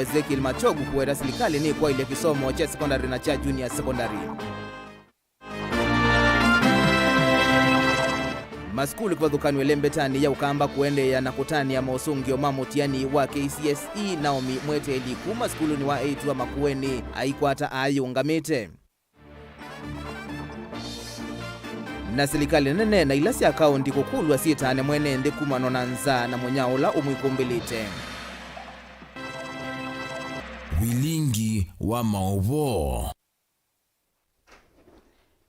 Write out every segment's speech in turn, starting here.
Ezekiel Machogu kuwera serikali ni kwa ile kisomo cha secondary na cha junior secondary. Maskuli kwa dhukani welembetani ya ukamba kuende ya nakutani ya mausungio mamutiani wa KCSE Naomi Mwete eliku maskulu ni wa 8 wa makueni aikwata ayungamite. Na serikali nene na ilasi akaunti kukulwa sitane mwenende kumanonanza na mwenyaula umwikumbilite. Vilingi wa Mauvoo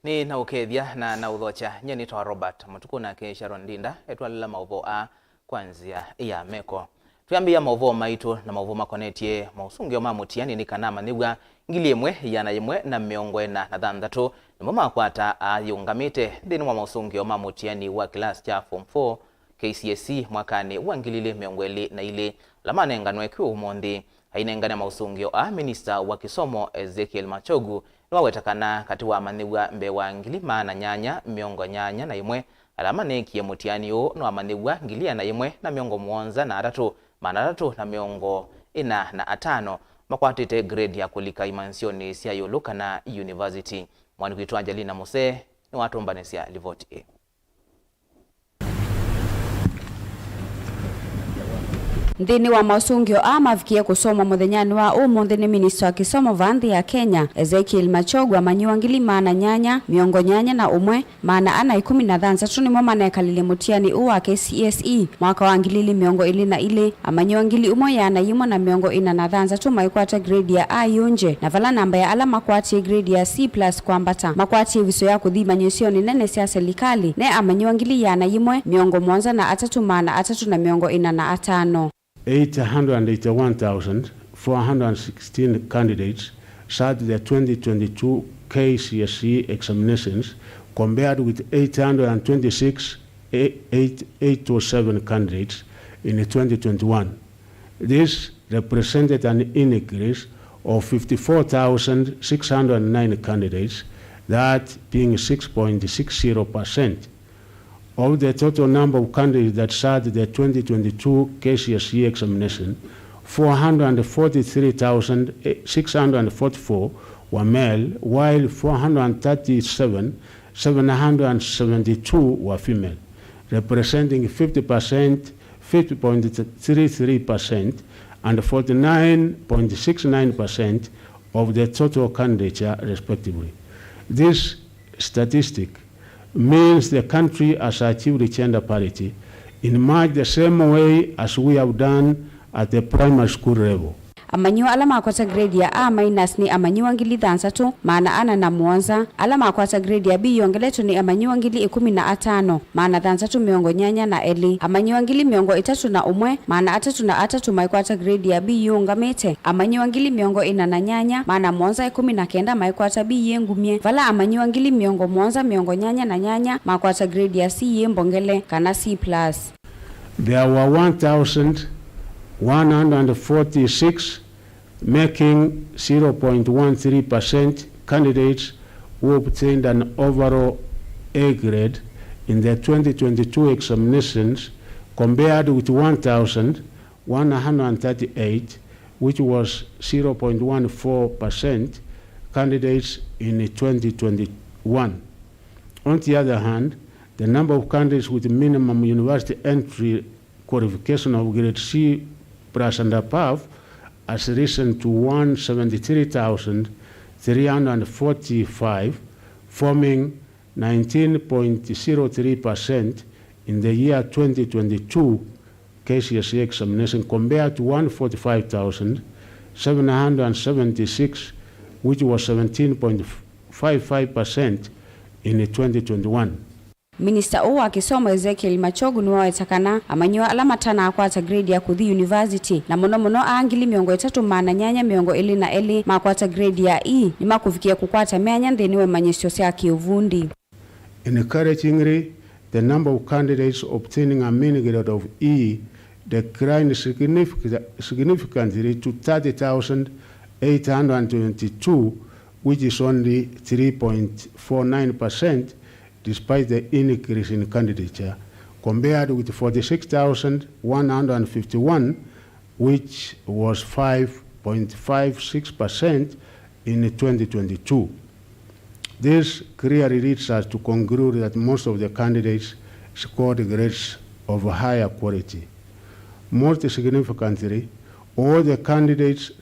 ni na ukethia na udhocha nyeni toa Robert MUTUKU na ke Sharon Ndinda etwalala Mauvoo a kwanzia ya meko tuyambia Mauvoo maitu na Mauvoo makonetie mausungio mamutiani ni kanama nibwa ngili emwe yana yemwe na miongo na thandatu nimoma kwata ayungamite ndini wa mausungio mamutiani wa class cha form 4 KCSE mwakani wa ngilile miongweli na ile lamane nganwe kwa umondi hainengana mausungio a minister wa kisomo Ezekiel Machogu niwawetakana katiwa manibwa mbewa ngilima na nyanya miongo nyanya na imwe alamane kie mutiani o no amanibwa ngilia na imwe na miongo muonza na atatu manatatu na miongo ina na atano makwatite grade ya kulika imansioni siya yoluka na university mwani kuitwa Angelina Mose ni watu mbanesia livoti Ndini wa mausungio amavikie kusoma muthenyani wa umuthi ni minister wa kisomo vanthi ya Kenya Ezekiel Machogu amanyiwa ngilima na nyanya miongo nyanya na umwe maana ana 13 nimo manekalile mutiani wa KCSE mwaka wa ngilili miongo ili na ile amanyiwa ngili umwe yana yimo na miongo ina na thanza maikwata grade ya A yunje na vala namba ya alama kwati grade ya C+ kwambata makwati viso ya kuthima nyesioni nene sia serikali ne amanyiwa ngili yana yimwe miongo mwanza na atatu maana atatu na miongo ina na atano. 881,416 candidates sat the 2022 KCSE examinations compared with 826,807 candidates in 2021. This represented an increase of 54,609 candidates, that being 6.60%. Of the total number of candidates that sat the 2022 KCSE examination, 443,644 were male, while 437,772 were female, representing 50.33% and 49.69% of the total candidature, respectively. This statistic means the country has achieved gender parity in much the same way as we have done at the primary school level. Amanyiwa alama akwata grade ya A- ni amanyiwa ngili thansatu maana ana na muonza alama akwata grade ya B yongeletu ni amanyiwa ngili 15 maana thansatu miongo nyanya na eli amanyiwa ngili miongo itatu na umwe maana atatu na atatu maikwata grade ya B yungamete amanyiwa ngili miongo ina na nyanya maana muonza 19 maikwata B yengumie vala amanyiwa ngili miongo muonza miongo nyanya na nyanya makwata grade ya C yembongele kana C+. There were 1,146, making 0.13% candidates who obtained an overall A grade in the 2022 examinations, compared with 1,138, which was 0.14% candidates in 2021. On the other hand, the number of candidates with minimum university entry qualification of grade C+ and above has risen to 173,345, forming 19.03% in the year 2022 KCSE examination, compared to 145,776, which was 17.55% in 2021. Minister wa kisomo Ezekiel Machogu niwawetakana amanyiwa alama tana akwata grade ya kuthi university na mono aangili miongo itatu maana nyanya miongo ili na eli makwata grade ya E ni makufikia kukwata meanya ndeniwe manyesho sia kiuvundi. Encouragingly, the number of candidates obtaining a mean grade of E declined significantly to 30,822, which is only 3.49%, despite the increase in candidature, compared with 46,151, which was 5 0.56% in 2022. This clearly leads us to conclude that most of the candidates scored grades of higher quality. Most significantly, all the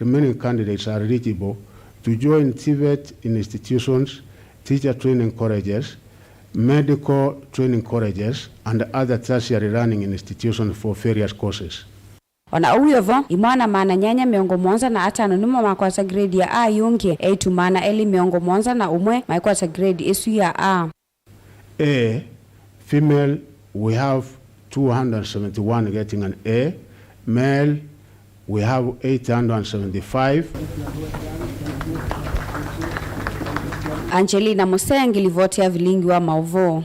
remaining candidates are eligible to join TVET institutions, teacher training colleges, medical training colleges, and other tertiary learning institutions for various courses. Ona uyovo imwana maana nyanya miongo monza na atano nimo makwata grade ya A yungie eitu maana eli miongo monza na umwe makwata grade isu ya A. Female, we have 271 getting an A. Male, we have 875. Angelina Musengi livotia Vilingi Wa Mauvoo.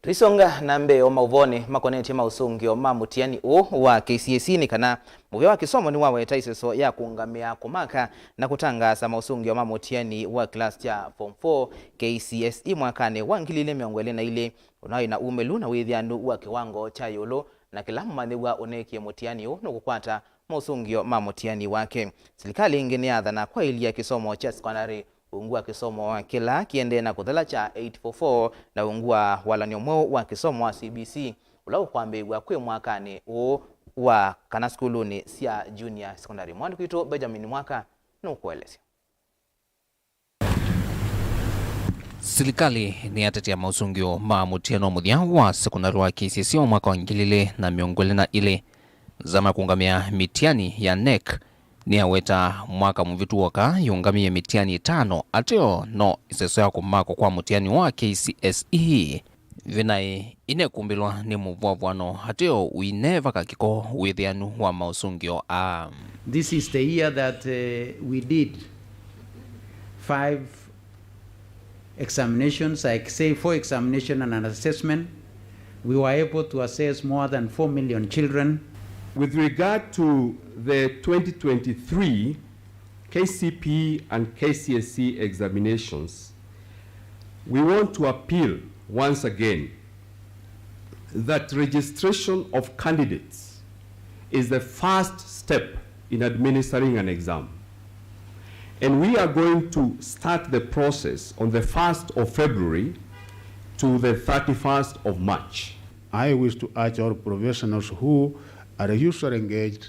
Tuisonga na mbeo mauvoni makoneti mausungio mamutiani wa KCSE ni kana muvyo wa kisomo ni wawe taiseso ya kuungamia kumaka na kutangaza mausungio mamutiani wa class ya Form 4 KCSE mwakane wangilile miongwele na ile unayo na umelu na withianu wa kiwango cha yolo na kila mmandiwa oneki mutiani nukukwata mausungio mamutiani wake. Serikali ingine adhana kwa ili ya kisomo cha sekondari ungua kisomo wa kila kiende na kuthala cha 844 na ungua wala nyomwe wa kisomo wa CBC ulau kwambegwa kwe mwakani wa kana skuluni sia junior secondary. Mwandu kuito Benjamin Mwaka nukuelezea. Serikali ni atetea mausungio mamutiano muthia wa sekondari wa KCSE mwaka wangilile na miongole na ile zama kuungamia mitiani ya NEC ni aweta mwaka mvitu waka yungamia mitiani 5 ateo no iseso ya kumako kwa mutiani wa KCSE vinai inekumbilwa ni muvwavwano ateo uineva kakiko withianu wa mausungio a. This is the year that we did 5 examinations, like say 4 examinations and an assessment. We were able to assess more than 4 million children. With regard to the 2023 KCPE and KCSE examinations, we want to appeal once again that registration of candidates is the first step in administering an exam. And we are going to start the process on the 1st of February to the 31st of March. I wish to urge our professionals who are usually engaged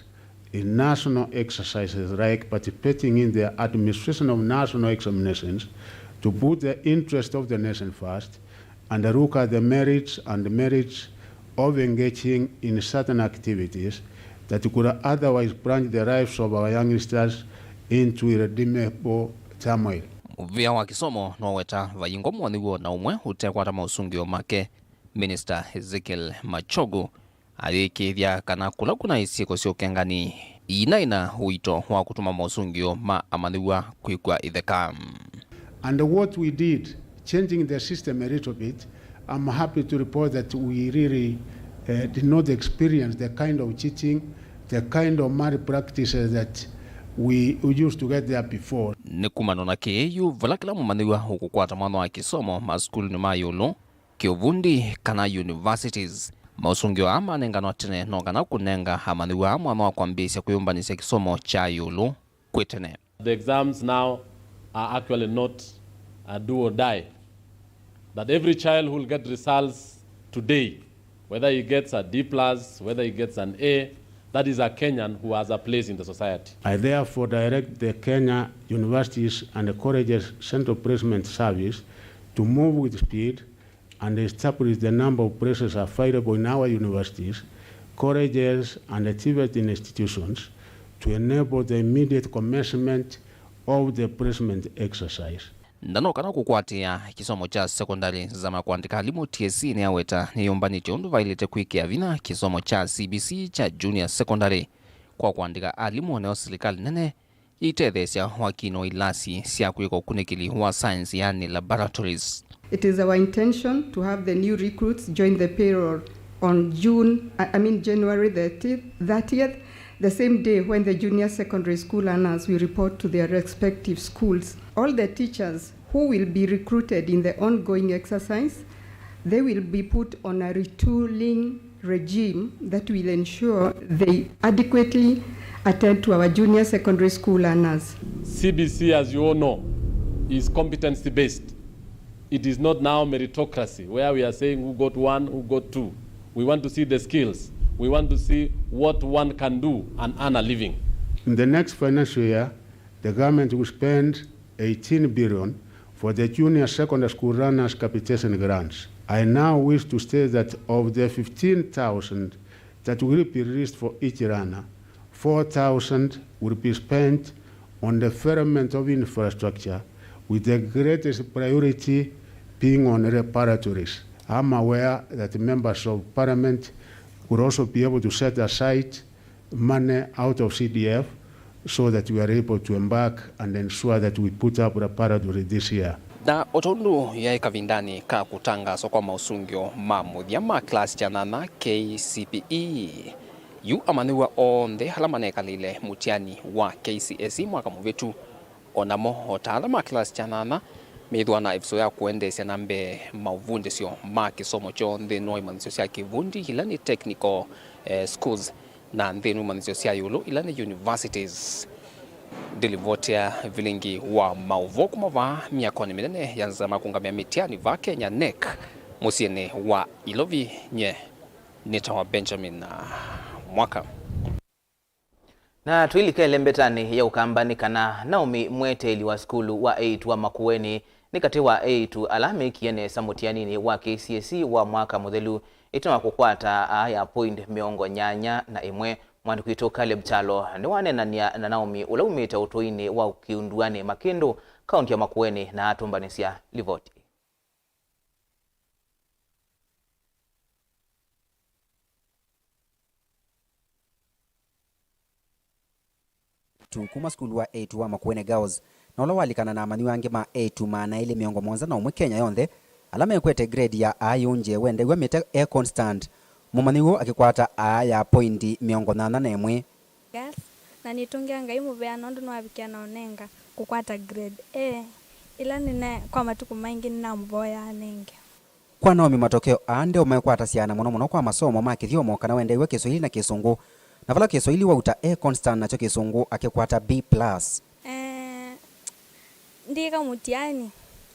in national exercises like participating in the administration of national examinations to put the interest of the nation first and look at the merits of engaging in certain activities that could otherwise plunge the lives of our youngsters into irredeemable turmoil. Muvia wa kisomo no weta vayingo mwaniwo na umwe utekwata mausungio make Minister Ezekiel Machogu aliyekithia kana kula kuna isiko sio kengani ina uito wa kutuma mausungio ma amaniwa kwikwa itheka. And what we did, changing the system a little bit, I'm happy to report that we really did not experience the kind of cheating, the kind of malpractices that we used to get there before. Nikumano na KU valakila mumaniwa hukukwata mwana wa kisomo maskulu ni mayolo kiovundi kana universities. Mausungio ama nengano tene nongana kunenga hamaniwa mwana wa kwambisya kuyumbanisa kisomo cha yulu kwetene. The exams now are actually not a do or die. That every child who will get results today, whether he gets a D+, whether he gets an A, that is a Kenyan who has a place in the society. I therefore direct the Kenya Universities and the Colleges Central Placement Service to move with speed and establish the number of places available in our universities, colleges, and the TVET institutions to enable the immediate commencement of the placement exercise. Ndano kana kukwatia kisomo cha sekondari zama kuandika alimu TSC ni aweta ni yombani chondu vailete kuikia vina kisomo cha CBC cha junior secondary kwa kuandika alimu neo serikali nene itethesya wakino ilasi siya kuiko kunekili wa science yani laboratories. It is our intention to have the new recruits join the payroll on January 30th, the same day when the junior secondary school learners will report to their respective schools. All the teachers who will be recruited in the ongoing exercise, they will be put on a retooling regime that will ensure they adequately attend to our junior secondary school learners. CBC, as you all know, is competency-based. It is not now meritocracy, where we are saying who got 1, who got 2. We want to see the skills. We want to see what one can do and earn a living. In the next financial year, the government will spend 18 billion for the junior secondary school runners capitation grants. I now wish to state that of the 15,000 that will be released for each runner, 4,000 will be spent on the development of infrastructure, with the greatest priority being on reparatories. I'm aware that members of parliament will also be able to set aside money out of CDF so that we are able to embark and ensure that we put up reparatory this year. Na otondu ya kavindani ka kutangazo kwa mausungio mamuthia ma class janana KCPE yu amaniwa onde halamaneka lile mutiani wa KCSE mwaka muvitu onamo otala ma class janana mithwa na ifso ya kuendesya nambe mauvundi sio ma kisomo cho nthino imanisyo cia kivundi ila ni technical schools na nthino imanisyo cia yulu ila ni universities. Dilivotia Vilingi Wa Mauvoo kumava miakoni minene yanzama kungamia mitiani va Kenya NEC musiene wa Ilovi nye nitawa Benjamin Mwaka. Na tuilike lembetani ya ukambani kana Naomi Mweteli wa skulu wa 8 wa Makueni nikati wa 8 alame kiene samutianini wa KCSE wa mwaka muthelu itama kukwata ya point miongo nyanya na imwe mwandu kuito Caleb Chalo ni wanenania na Naomi ulaumite utoini wa ukiunduane Makendo kaunti ya Makueni na atumbanisia livoti. Kuma skulu wa 8 wa Makueni Girls na ula walikana na amani wange ma 8 maana ile miongo mwanza na umwe Kenya yonthe alama ekwete grade ya ayunje wende wemete air constant mumaniwo akikwata ya pointi miongo nana na emwe girls na nitungia ngai muvea nondu no abikia na onenga kukwata grade A ila nine kwa matuku maingi na mvoya nenge kwa Naomi matokeo ande umekwata siana muno kwa masomo ma kithiomo kana wende iwe Kiswahili na Kisungu na vala Kiswahili wa uta A constant na cho Kisungu akikwata B+. Ndika mutiani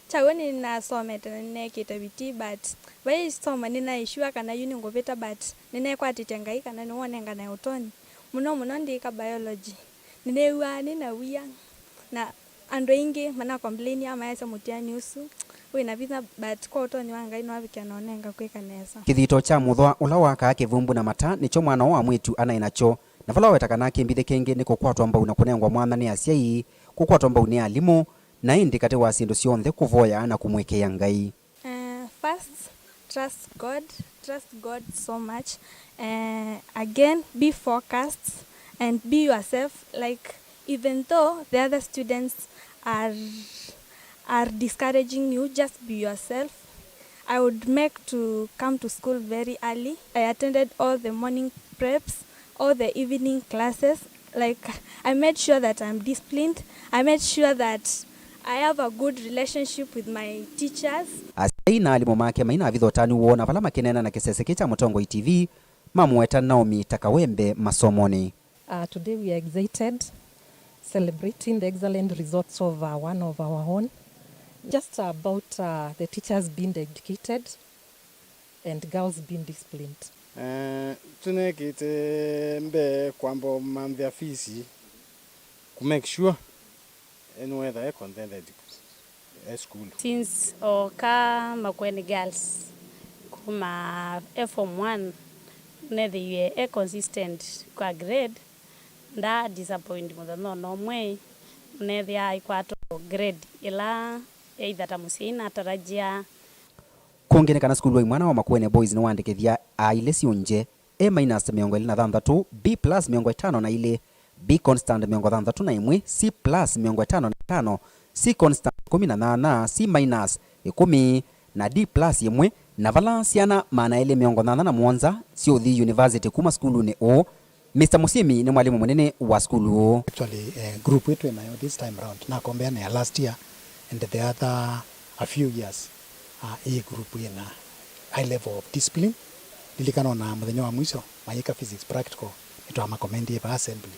chaweni na somete nene kitabiti but bai soma nina ishua kana yuni ngopeta but nene kwatite ngai kana niwonenga na utoni muno ndika biology nene wa nina wia na ando ingi mana complain ama yasa mutiani usu wina bitha but kwa utoni wanga ino abikia na onenga kwika nesa kithito cha muthwa ula waka kivumbu na mata nicho mwana wa mwitu ana inacho na vala wetakana kimbithe kingi niko kwatwa mbau na kunengwa mwana ni asiai kukwatwa mbau ni alimu na indi kate wa sindu sionthe kuvoya na kumwekea ngai. First, trust God so much. Again, be focused and be yourself. Like even though the other students are discouraging you, just be yourself. I would make to come to school very early. I attended all the morning preps, all the evening classes. Like I made sure that I'm disciplined. I made sure that I have a good relationship with my teachers. Aina alimu make maina avithotani uona vala makinena na kiseseke cha Mutongo TV mamweta Naomi takawembe masomoni. Today we are excited celebrating the excellent results of one of our own. Just about the teachers being educated and girls being disciplined. Tunekite mbe kwambo mamvya fisi to make sure anywhere they are contented at school. Since Oka Makueni Girls kuma Form 1 they were consistent kwa grade nda disappoint mutho no mwe they are ikwato grade ila either tamusina tarajia kungene kana skulu wa mwana wa Makueni Boys ni wandikithia ile sionje A- miongo 26 B+ miongo 5 na ile B constant miongo 6 na imwe C+ miongo 5 C constant 18 C- 10 na D+ imwe na vala siana maana ile miongo 8 na mwanza sio the university kuma skulu ni o Mr. Musimi ni mwalimu mwenene wa skulu. Actually group wetu na this time round na compare na last year and the other a few years a group in a high level of discipline lilikana na muthenya wa mwisho mayika physics practical itwa makomendi pa assembly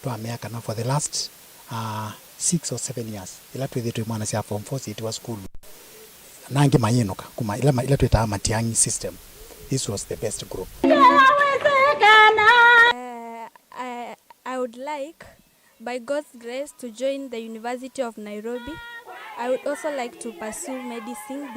twa miaka na for the last 6 or 7 years ila twithitwe mwana cia form 4 it was school nangi mayinuka kuma ila twita matiangi system. This was the best group. I would like, by God's grace, to join the University of Nairobi. I would also like to pursue medicine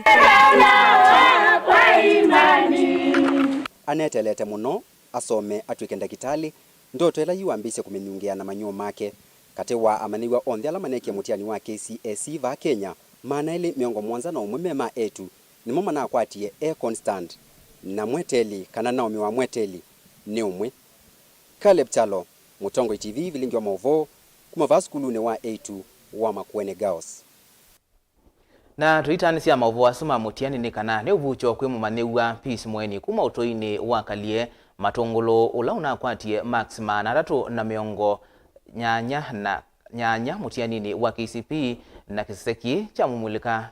anetelete muno asome atwike ndagitali ndoto ila yuambise kumenyungia na manyo make kati wa amaniwa onthe ala maneke mutiani wa KCSE va Kenya maana ili miongo mwanza na umwe mema etu nimo mana akwatie constant na mweteli kana naomi wa mweteli ni umwe. Caleb Chalo, Mutongo TV, Vilingi Wa Mauvoo, kuma vaskulune wa A2 wa Makuene Girls. Na tuitani cia Mauvoo asuma mutiani ni kana ne uvucho kwe mumanewa peace mweni kuma utoine wakalie matongolo ula unakwatie maxima na ratu na miongo nyanya mutiani ni wa KCP na kiseki cha mumulika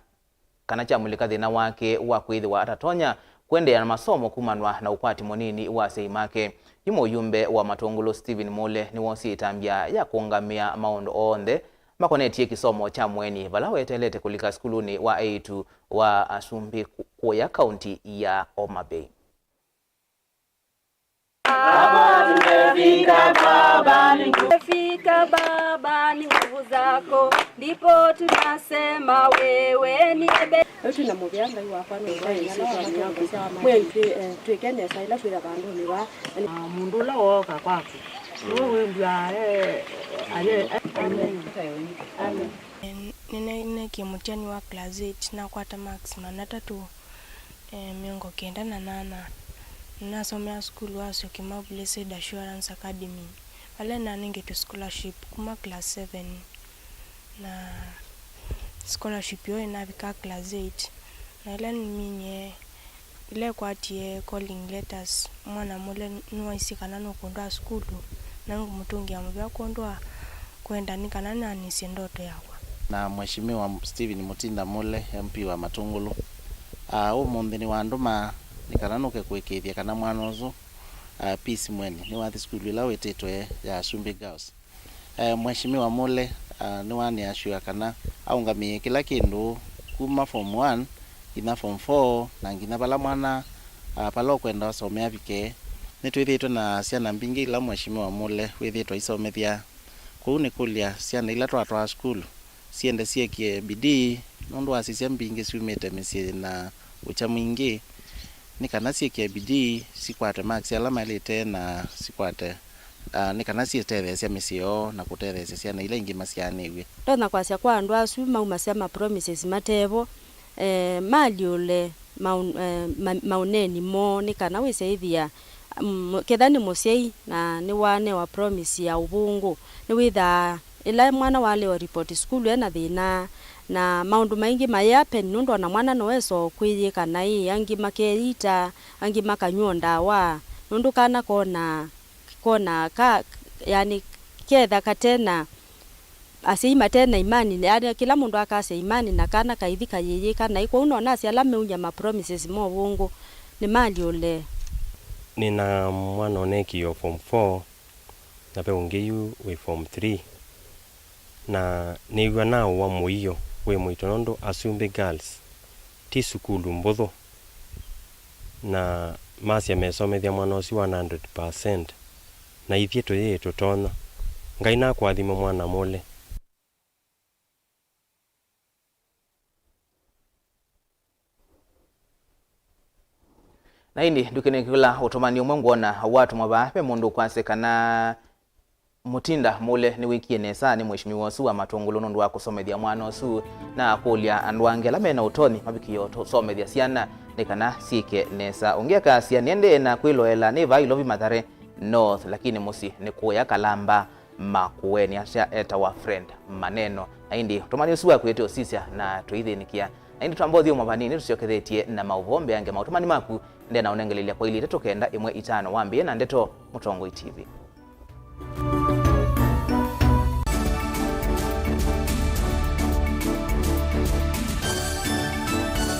kana cha mulika thina wake wa kwithi wa atatonya kwendea na masomo kumanwa na ukwati monini wa seimake. Yumo yumbe wa matongolo Steven Mole ni wonsi itambia ya kuungamia maondo onde makonetie kisomo cha mweni valawe telete kulika skuluni wa A2 wa Asumbi kuya kaunti ya Homa Bay. Fika baba ni nguvu zako ndipo tunasema wewe ni ebe na mubyanga iwafano twekene saila kwira bandu ni ba mundu la woka kwako wewe mbya nene kimutiani wa class 8 na kwata maxima na tatu miongo kenda na nana nasomea school wa Syokimau Blessed Assurance Academy wale na ninge to scholarship kuma class 7 na scholarship yo inavika class 8 na ile minye ile kwatie calling letters mwana mole nuwaisikana no kondwa school nangu mutungi amubya kondwa kwenda nikana nani sindoto yakwa na mheshimiwa Steven Mutinda Mole MP wa Matungulu umuthi ni wanduma nikananuke kwikithia kana mwana uzu peace mweni ni wathi school ila wetitwe ya Asumbi Girls. Mheshimiwa Mole ni wani ashua kana aungamie kila kindu kuma form 1 ina form 4 na ngina bala mwana pala kwenda somea vike nitwithitwe na ciana mbingi ila mheshimiwa Mole withitwe isomethia kuuni kulia ciana ila twatwa school siende siekie bidii nondu asisia mbingi ciumite misie na ucha mwingi nikana siekie bidii sikwate max ala malite na sikwate nikana sietethesya misio na kutethesya ciana ile ingi masianiwe tona kwasya kwa andu asu mauma cia promises matevo maliule mauneni mo nikana wiseithia kethani musiei na ni wane wa promise ya ubungu ni witha ila mwana wale wa report school ena thina na maundu maingi mayape nundu na mwana noweso kwiyika na hii angi makerita angi makanyonda wa nundu kana kona ka yani ketha katena asima tena imani yani kila mundu akase imani na kana kaithika yeye kana iko unaona asia lameunya ma promises mo bungu ni mali ule nina mwana oneki yo form 4 na pe ungeyu we form 3 na niwa nao wa muiyo we muito nondo Asumbi Girls ti sukulu mbotho na masia mesomethia mwana usi 100% na ithieto ye tutona ngai na kwathima mwana Mole. Na hindi dukenekula utomani umwengona watu mabape mundu kwase kana Mutinda Mole ni wiki nesa ni mheshimiwa su wa Matungulu nundu wa kusomethia mwana su na kulia andwange la mena utoni mabikio somethia ciana nikana sieke nesa ungeka cia niende na kwiloela ni vai lovi Mathare North lakini musi ni kuya Kalamba Makueni acha eta wa friend maneno na hindi utomani su wa kwetu sisia na tuithinikia na hindi twambothio mwabanini tuciokethetie na mauvombe yange mautumani maku nde na unengelelia kwa ili teto kenda 1-5 wambie na ndeto Mutongo TV.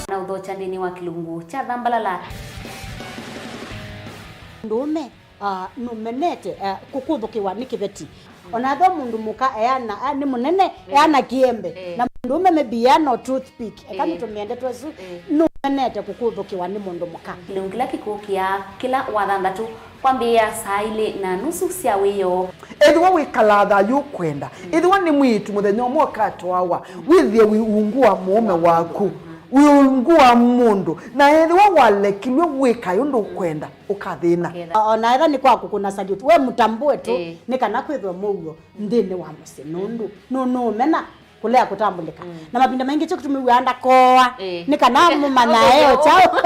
Na udho chandini wa kilungu cha Dhambalala ndume numenete kukuthukiwa ni kibeti ona tho mundu muka eana ni munene eana kiembe na ndume mebiano toothpick kama tumiende twesu numenete kukuthukiwa ni mundu muka nungila kikukia kila wathanthatu kwambia saa 2:30 cia wiyo edwa wikalatha yukwenda edwa ni mwitu muthenya umwe katwawa withie wiungua mume waku wiungua mundu na edwa walekilwe wika yundu kwenda ukathina ona etha ni kwaku kuna salute we mutambue tu ni kana kwithwa mugo ndini wa musinundu no mena kulea kutambulika na mapinda mengi cyo kutumiwanda koa ni kana mumana eo chao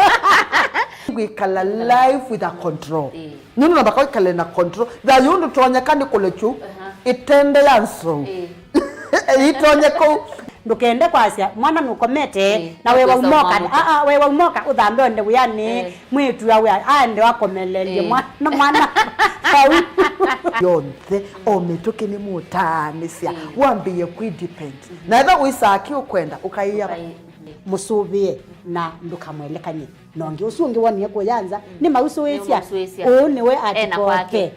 wikala life with a control nunu na bakao ikale na control da yundu tonyekani kulechu itende yanso itonyeko ndukende kwasia mwana nukomete na wewe umoka wewe umoka uthambe onde uyani mwitu yawe ande wakomelelie mwana yonthe ometoke ni mutanisia wambiye kudepend na etha uisaki ukwenda ukaiya musubie na ndukamwelekanye nongi usungi woni kuyanza ni mausu wesia ni we atikope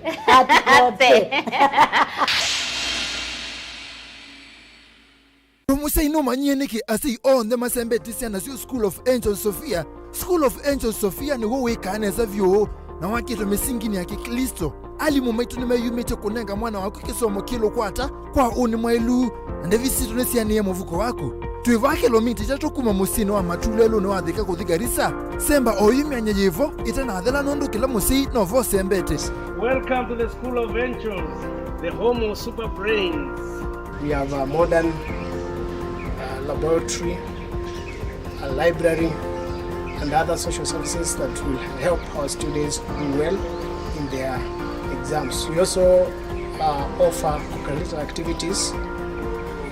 Musai no manyie niki asi on the masembe tisiana si School of Angel Sophia. School of Angel Sophia ni wewe kaneza vyo na wakito misingini ya Kikristo. Ali mumaitu ni mayumete kunenga mwana wako kisomo kilo kwata kwa uni mwailu ande visitu nesiani ya muvuko wako. Tuivake lo minti chato kuma musino wa matulelo no adhika kuthigarisa. Semba oyumi anyeyevo itana adhela nondu kila musi no vo sembete. Welcome to the School of Angels, the home of super brains. We have a modern laboratory, a library, and other social services that will help our students do well in their exams. We also offer curricular activities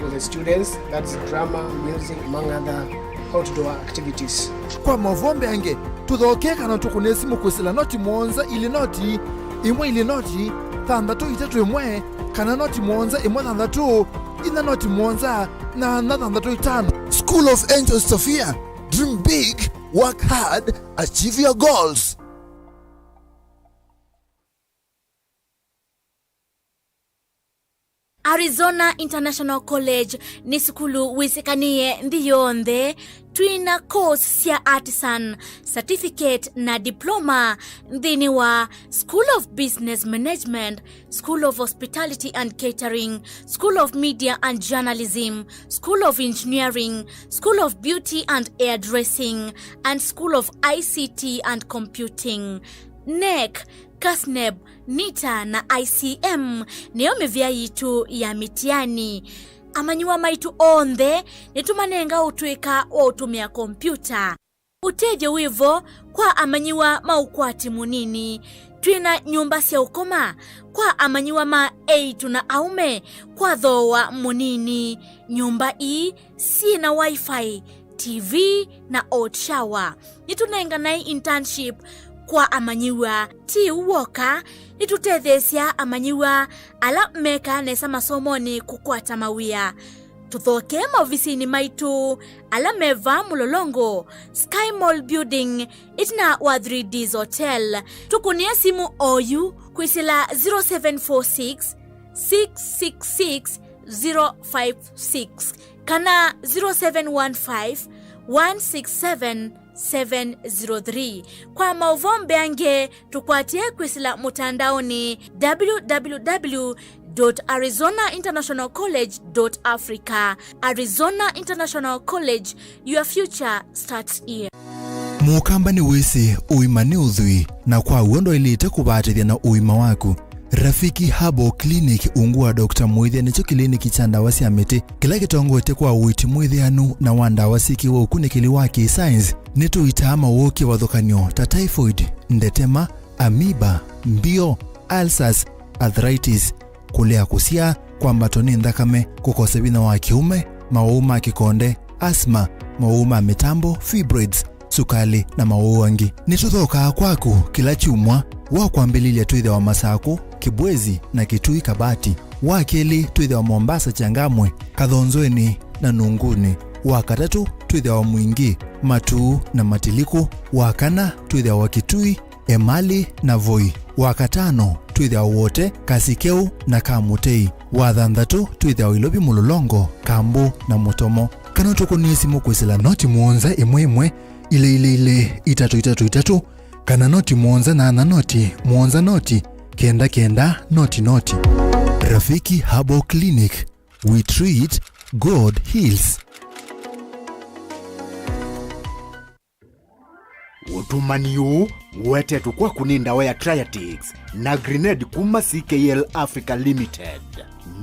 for the students, that's drama, music, among other outdoor activities. Kwa mavombe ange, tudhokeka na tukunesi mukusila noti mwonza ili noti, imwe ili noti, thandatu itatu imwe, kana noti mwonza imwe thandatu, ina noti mwonza, na thandatu itano. School of Angels Sophia, dream big, work hard, achieve your goals. Arizona International College ni sukulu wisekanie ndiyonthe twina course cia artisan certificate na diploma nthini wa School of Business Management, School of Hospitality and Catering, School of Media and Journalism, School of Engineering, School of Beauty and Hairdressing, and School of ICT and Computing. NEC, KASNEB, NITA na ICM niyo mivya yitu ya mitiani. Amanyua maitu onthe nitumanenga utwika wa utumia kompyuta. Uteje wivo kwa amanyiwa maukwati munini. Twina nyumba cia ukoma kwa amanyiwa ma 8 na aume kwa dhowa munini. Nyumba ii si na wifi, TV na hot shower. Nitunenga na internship kwa amanyiwa ti uwoka nitutethesia amanyiwa ala meka nesa masomoni kukwata mawia. Tuthoke maofisini maitu ala meva mulolongo Sky Mall Building itina wa 3Ds Hotel. Tukunia simu oyu kuisila 0746 666 056 kana 0715 167 703. Kwa mauvombe ange tukwatie kwisila mutandaoni www.arizonainternationalcollege.africa. Arizona International College, your future starts here. Mukamba ni wisi uimani udhui na kwa uondo ilite kubatithia na uima waku. Rafiki Habo Clinic ungua Dr. Mwithia nicho kliniki cha ndawa cia miti kila gitongoete kwa uiti mwithianu na wanda wasiki wa ukunikili wa science nitu itama woki wathukanio ta typhoid, ndetema, amoeba, mbio, ulcers, arthritis, kulea kusia, kwambatoni ndakame, kukosa bina wa kiume, mauma kikonde, asthma, mauma mitambo, fibroids, sukali na mauangi. Nituthoka kwaku kila chumwa wa kwambililia tuithe wa Masako, Kibwezi na Kitui Kabati, wa keli tuithe wa Mombasa Changamwe, Kathonzweni na Nunguni, wa katatu tuithe wa Mwingi, Matuu na Matiliku, wa kana tuithe wa Kitui, Emali na Voi. Wakatano twithia wote Kasikeu na Kamutei. Wathanthatu twithia Ilobi Mulolongo, Kambu na Mutomo. Kana tukunisi mukwisila noti muonza imwe ile 333 kana noti muonza na noti muonza noti kenda noti. Rafiki Herbal Clinic, we treat, God heals. Utumaniu wete tukwa kuninda wa ya Triatix na Grenade kuma CKL Africa Limited.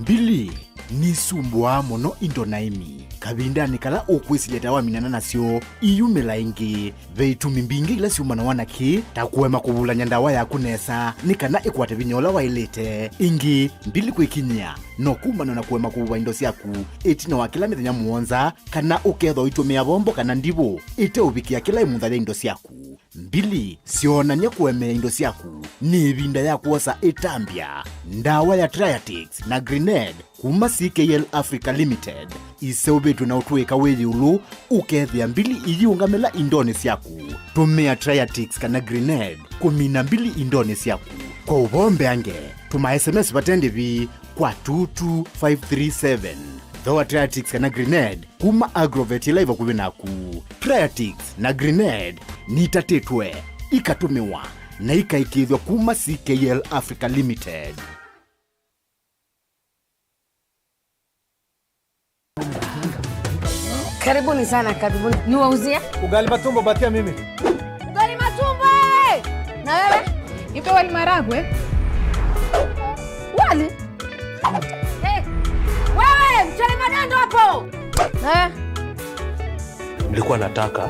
Mbili ni sumbua mono indonaimi. Kabinda nikala ukwisileta wa minana nasio iyumela ingi. Veitumi mbingi ila siumana wanaki takuwema kubula nyandawa ya kunesa nikana ikwate vinyola wa ilete. Ingi mbili kuikinya no kumana na kuwema kubuwa indosi yaku eti na wakila mithenya muonza kana uketho itumia bombo kana ndibu ite ubikia kila imundharia indosi yaku. Mbili sionanya kuwemea indosi yaku ni vinda ya kuosa itambia. Ndawa ya Triatix na Grenade kuma CKL Africa Limited iseubetu na utuweka wezi ulu ukethia mbili iyiungamela indones yaku. Tumia Triatix kana Grenade kumina mbili indones yaku. Kwa ubombe ange tuma SMS patende vi kwa 22537. Thoa Triatix kana Grenade kuma Agrovet ilaiva kuwinaku. Triatix na Grenade ni tatetwe ikatumiwa na ikaikithwa kuma CKL Africa Limited. Karibuni sana, karibuni. Niwauzie? Ugali matumbo batia mimi. Ugali matumbo! Na wewe? Ipe wali maragwe. Wali? Hey! Wewe, mchele madando hapo! Nilikuwa nataka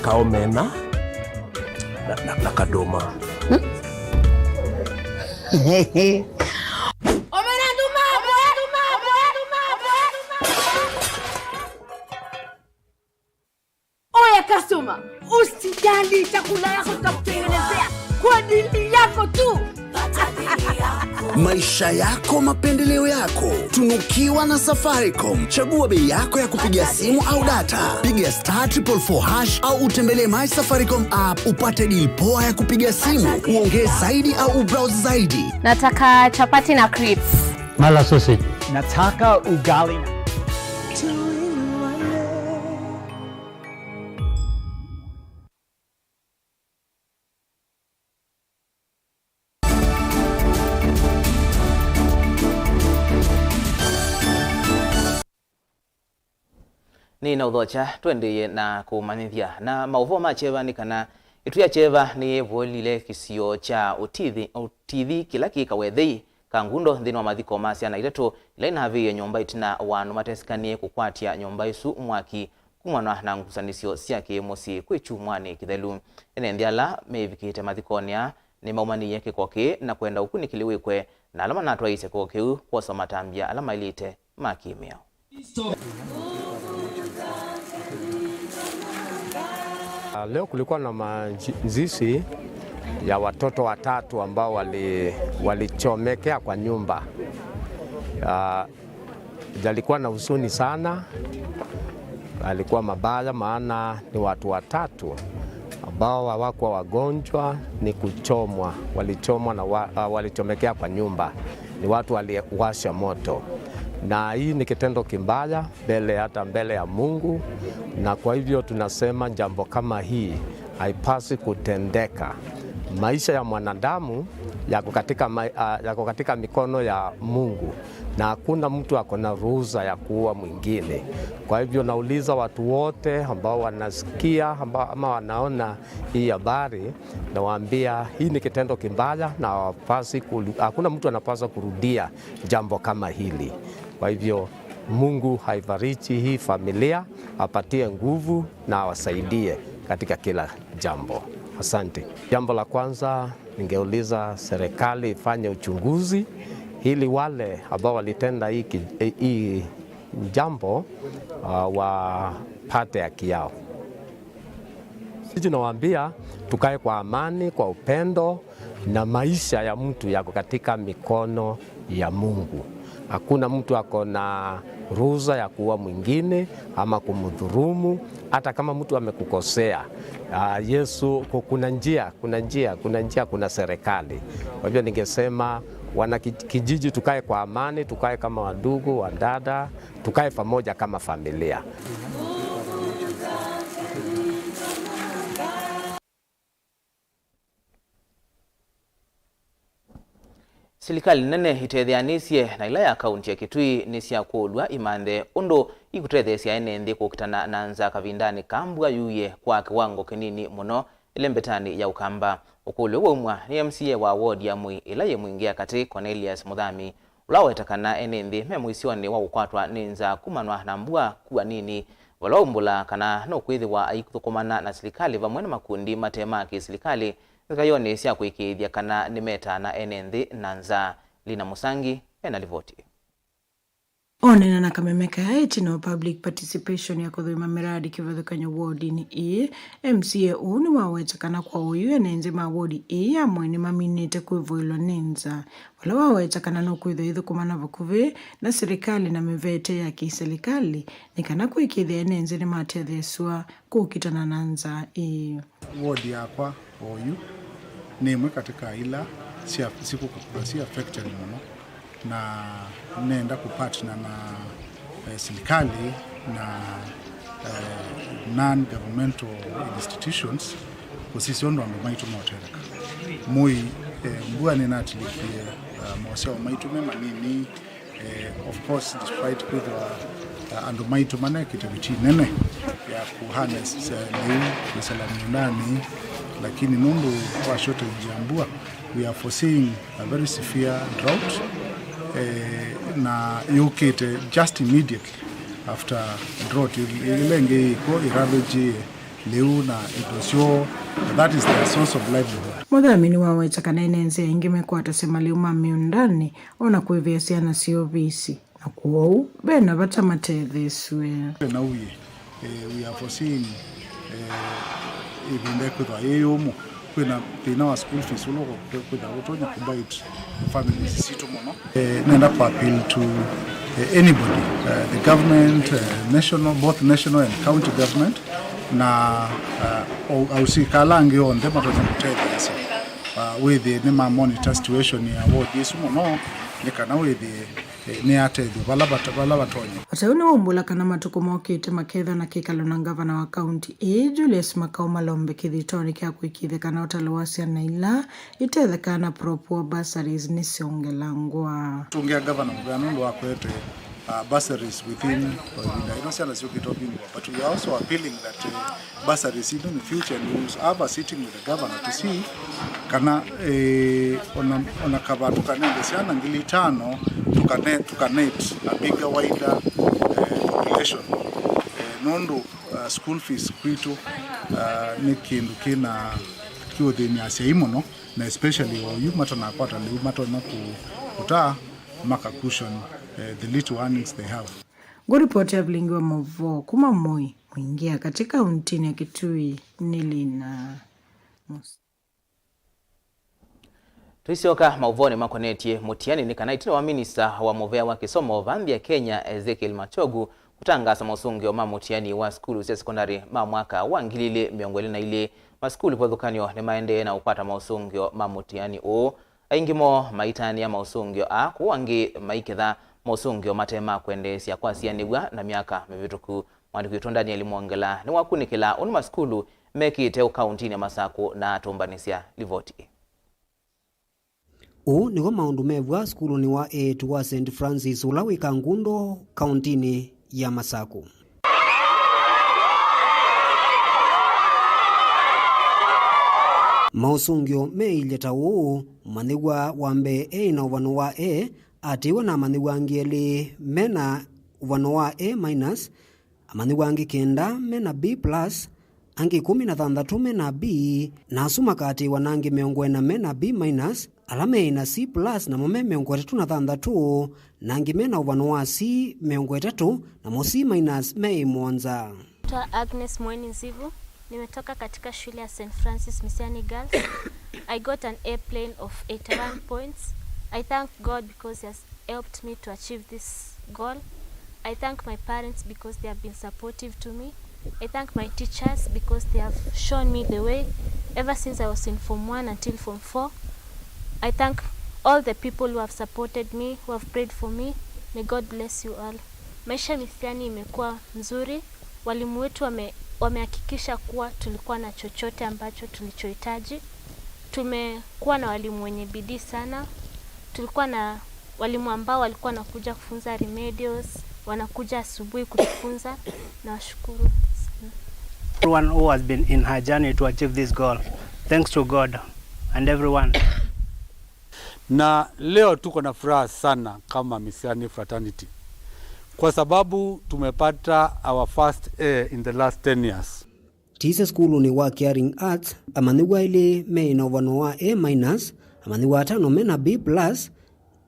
kaomena na kadoma. Customer, usijali chakula yako tutakutengenezea kwa ajili yako tu. Maisha yako, mapendeleo yako. Tunukiwa na Safaricom. Chagua bei yako ya kupigia simu au data. Piga *444# au utembelee My Safaricom app upate deal poa ya kupigia simu. Uongee zaidi au ubrowse zaidi. Nataka chapati na crips. Mala sausage. Nataka ugali. Ni na udhocha twendeye na kumanithia na mauvoo macheva ni kana ituya cheva ni volile kisio cha utithi kila kikawethei kangundo nthini wa mathiko masya na ileto ilaina haviye nyumba itina wanu matesikanie kukwatia nyumba isu mwaki kumwana na ngusanisio syake musi kwichumwani kithelu ene ndiala mevikite mathikonia ni maumani yake koke na kwenda ukunikiliwikwe na alama natwa ise kokeu kwa matambia alama ilite makimeo. Leo kulikuwa na mazishi ya watoto watatu ambao walichomekea kwa nyumba. Jalikuwa na huzuni sana, alikuwa mabaya, maana ni watu watatu ambao hawakuwa wagonjwa, ni kuchomwa, walichomwa na walichomekea kwa nyumba. Ni watu waliwasha moto. Na hii ni kitendo kimbaya hata mbele ya Mungu, na kwa hivyo tunasema jambo kama hii haipasi kutendeka. Maisha ya mwanadamu yako katika mikono ya Mungu na hakuna mtu akona ruhusa ya kuua mwingine. Kwa hivyo nauliza watu wote ambao wanasikia ama wanaona hii habari, nawaambia hii ni kitendo kimbaya na hakuna mtu anapaswa kurudia jambo kama hili. Kwa hivyo Mungu haifariji hii familia, apatie nguvu na awasaidie katika kila jambo. Asante. Jambo la kwanza ningeuliza serikali ifanye uchunguzi ili wale ambao walitenda hii jambo wapate haki yao. Sisi nawaambia tukae kwa amani, kwa upendo, na maisha ya mtu yako katika mikono ya Mungu. Hakuna mtu ako na ruhusa ya kuua mwingine ama kumdhurumu, hata kama mtu amekukosea. Yesu, kuna serikali. Kwa hivyo ningesema wana kijiji tukae kwa amani, tukae kama wadugu, wadada, tukae pamoja kama familia. Serikali nene itethanisie na ila ya kaunti ya Kitui ni cia kulwa imande undu igutethesia enenthi kukitana na nza kavindani kambwa yuye kwa kiwango kinini muno ile mbetani ya ukamba. Ukulu umwa ni MCA wa ward ya Mui ila ye mwingia kati Cornelius Muthami ulawetakana enenthi memwisioni wa ukwatwa ninza kumanwa na mbua kuwa nini walaumbula kana no kwithiwa aikuthukumana na serikali vamwe na makundi matema ki serikali nikayoni cia kuikithia kana nimeta na enenthi nanza. Lina Musangi ena livoti. Onena na kamemeka haiti no public participation ya kuthima miradi kivathukanya ward-ini ii, MCA ni wawetakana kwa uyu enenze ma ward ii amwe ni maminite kwivuilwa ninza wala wawetakana no kwithwa ithukumana vakuvi na serikali na mivete ya kiserikali nikana kuikithia enenze ni matetheswa kukitana na nza ii. Ward yakwa uyu ni imwe katika ila siku affected muno na nenda kupartner na serikali na non-governmental institutions kusisiondo ndo maitu motereka Mui mbua ninatilikie mwaseo maitu mema nini of course despite kudwa ando maitu maneki tabiti nene ya kuhanes liu kusalami ndani lakini nundu kwa shote ujambua we are foreseeing a very severe drought na yukite just immediately after drought ilenge iko iraveji liu na itosio. That is the source of livelihood. Muthami wawetakana enenze ingimekwata sema liu mamiundani ona kuivyasiana sio visi na kuou bena vata matetheswe na we are foreseeing ibinde kwithwa yeyomo kwina thina wa school fees uloko kwithwa utonya kubite families situ muno nenda ku appeal to anybody, the government, both national and county government na ausikalangi onde matoza kuteleza with the monitor situation ya ward yesu muno nikana with ni atethi vala batonya Watauni umbula kana matuku mokite maketha na kikalo na gavana wa county Julius Makau Malombe kithitoni kia kuikithe kana utaluwasia na ila itethe kana propua bursaries nisiongelangwa tungia gavana mugano ndo akwete bursaries within but we are also appealing that bursaries in the future and we are sitting with the governor to see kana ona kabatu kanende sana ngili 5 tukanet a bigger wider population nondo school fees kwitu ni kindu kina kiwo thini asia imono na especially you matter na kwata liu matter na kuta maka cushion the little earnings they have. Guripoti ya Vilingi Wa Mauvoo kuma Moi mwingia katika untini ya Kitui Nilina Tuisioka mauvoni makonetie mutiani ni kanaitino wa minista wa movea wa kisomo vambi ya Kenya Ezekiel Machogu kutangasa mausungi wa mamutiani wa skulu sia sekondari mwaka wa ngilile miongoli na ile maskulu podhukanyo ni maende na upata mausungi wa mamutiani o aingimo maitani ya mausungi a kuwangi maiketha mausungi wa matema kuendesia kwa sianigwa na miaka mivituku. Mwandikitu Daniel Mwongela ni wakunikila unu maskulu mekite ukauntini ya Masako na tumbanisia livoti. Nigo maundu mevwa skulu ni wa 8 wa St. Francis ula wika Ngundo kauntini ya Masako. Mausungio meileta manigwa wambe na uvano wa atiwa na manigwa ngieli mena uvano wa A-, manigwa angi kenda mena B+, angi 16 mena B, na asuma kati wanangi meongwena mena B-, alame na C+ na mome meongo 36 na angi mena uvano wa C meongo 3 na mo C- mei mwanza. Agnes Mweni Nzivu, nimetoka katika shule ya St. Francis Misiani Girls. I got an A plane of 81 points. I thank God because he has helped me to achieve this goal. I thank my parents because they have been supportive to me. I thank my teachers because they have shown me the way ever since I was in Form 1 until Form 4. I thank all the people who have supported me, who have prayed for me. May God bless you all. Maisha Misiani imekuwa nzuri. Walimu wetu wamehakikisha kuwa tulikuwa na chochote ambacho tulichohitaji. Tumekuwa na walimu wenye bidii sana. Tulikuwa na walimu ambao walikuwa wanakuja kufunza remedials, wanakuja asubuhi kutufunza, na washukuru sana. Everyone who has been in her journey to achieve this goal. Thanks to God and everyone. Na leo tuko na furaha sana kama Misiani Fraternity kwa sababu tumepata our first A in the last 10 years. Tisa skulu ni wa Caring Arts amaniwa ile mena wano wa A-, amaniwa atano mena B+,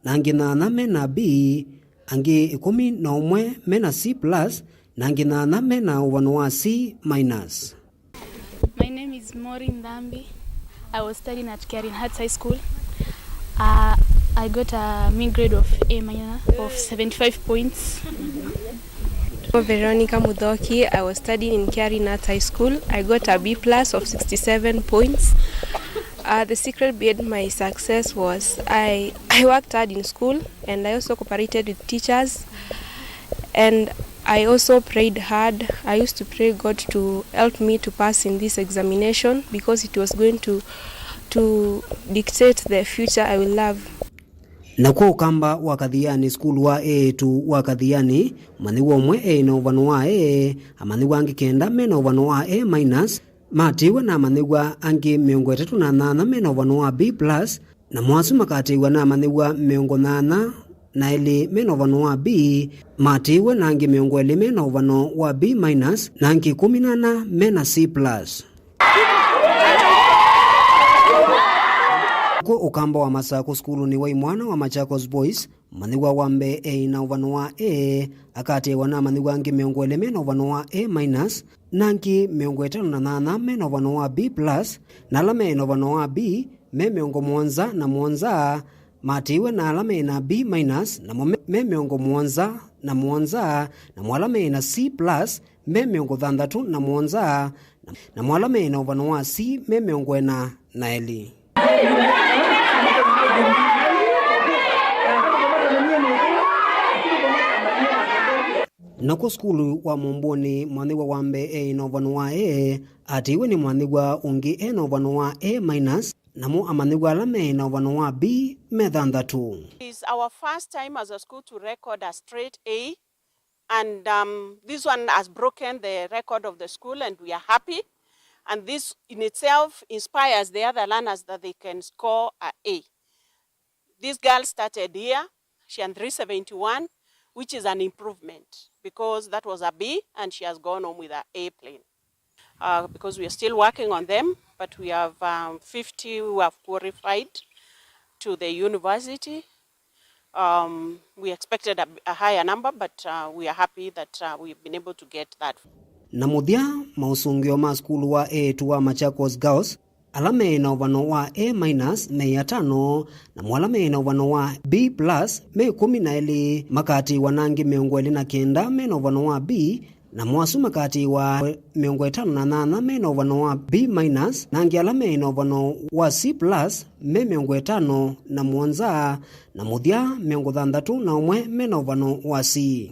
na anginana mena B, angi 11 mena C+, na anginana mena wano wa C-. My name is Maureen Ndambi. I was studying at Caring Arts High School. I got a mean grade of A- of 75 points. Veronica Mudhoki. I was studying in Caring Arts High School. I got a B+ of 67 points. The secret behind my success was I worked hard in school, and I also cooperated with teachers, and I also prayed hard. I used to pray God to help me to pass in this examination because it was going to dictate the future I will love. Na kwa ukamba wakathiani school wa A2 wakathiani maniwa mwe A na uvano wa A amaniwa angi kenda mena uvano wa A-, matiwa na maniwa angi 38 mena uvano wa B+, na mwasu makatiwa na maniwa 8 na ili mena uvano wa B, matiwa na angi 2 mena uvano wa B-, na angi 18 mena C+. Kwa ukamba wa Masako skulu ni wa mwana wa Machakos Boys maniwa wambe A na uvano wa A akati wana maniwa angi 2 mena uvano wa A-, na angi 58 mena uvano wa B+, na alame na uvano wa B 77 matiwe na alame na B- na 77 na mwalame na C+, 67 na mwalame na uvano wa C 40. Nako skulu wa Momboni mwaniwa wambe A na uvano wa A atiwe ni mwaniwa ungi A na uvano wa A-, namo amaniwa alame na uvano wa B 60. It's our first time as a school to record a straight A, and this one has broken the record of the school, and we are happy. And this in itself inspires the other learners that they can score an A. This girl started here, she had 371, which is an improvement because that was a B and she has gone home with an A plane. Because we are still working on them, but we have 50 who have qualified to the university. We expected a higher number, but we are happy that we've been able to get that. Na muthia mausungio ma skulu wa A2 wa Machakos Girls alame na uvano wa A- me 5 na mwalame na uvano wa B+ me 12 makati wanangi 29 me na uvano wa B, na mwasu makati wa 58 me na uvano wa B-, nangi alame na uvano wa C+ me 57 na muthia 61 me na uvano wa C.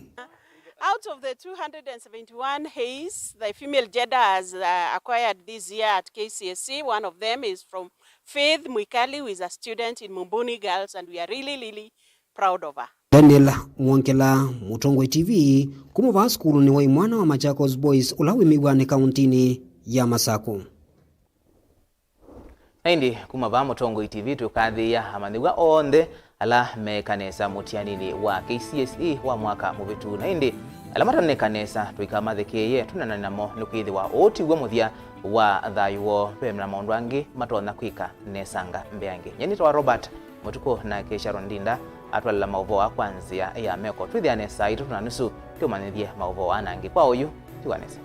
Out of the 271 A's, the female gender has acquired this year at KCSE. One of them is from Faith Mwikali, who is a student in Mumbuni Girls, and we are really proud of her. Daniel Mwonkela, Mutongwe TV, kumuva skulu ni wa mwana wa Machakos Boys ulawimiwa ni kauntini ya Masako. Naindi kumava Mutongwe TV tukathia amaniwa onde ala mekanesa mutianini wa KCSE wa mwaka muvitu. Naindi alamata ne kanesa tuikamathekeye tunana namo nukithi wa otigwa muthia wa thayuo pemna maundu angi matona kwika nesanga mbeangi. Nyeni twa Robert Mutuku na Sharon Ndinda atwala mauvoo kwanzia ya meko twithiane saa 3:30 tumanithie mauvoo anangi kwa uyu tiwanese.